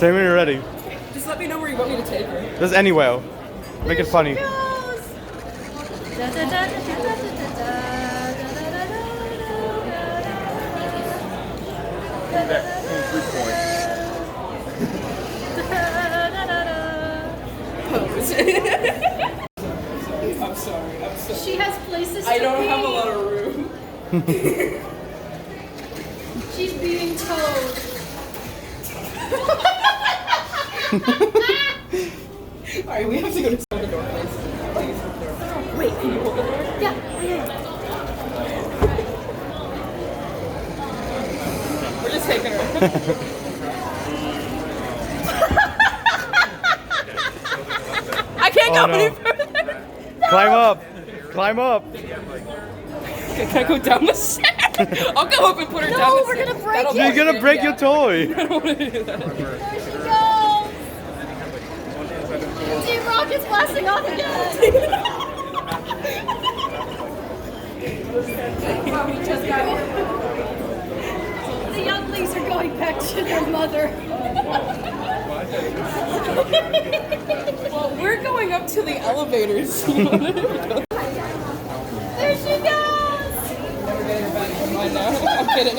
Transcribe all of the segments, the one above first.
Say when you're ready. Just let me know where you want me to take her. Just anywhere. Make it funny. I'm sorry. She has places I to don't be. have a lot of room. She's being towed. Alright, we have to go to the door, please. Wait, can you hold the door? Yeah. We're just taking her. I can't go any further. Climb up. Climb up. Okay, can I go down the stairs? I'll go up and put her down the No, we're stairs. gonna break it. You're gonna break your toy. I don't want to do that. There she goes. Team Rocket's blasting off again. The younglings are going back to their mother. Well, we're going up to the elevators. There she goes. We're getting her back in mine now. I'm kidding.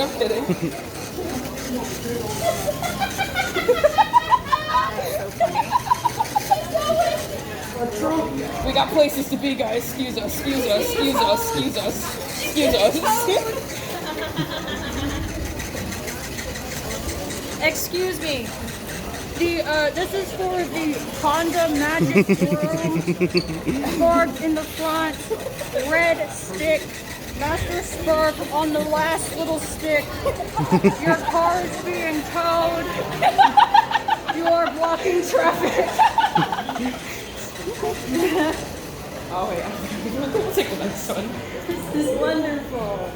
We got places to be, guys. Excuse us. Excuse me. This is for the Honda Magic Swirl. Spark in the front. Red stick. Master Spark on the last little stick. Your car's being towed. You are blocking traffic. Oh, wait. We'll take the next one. This is wonderful.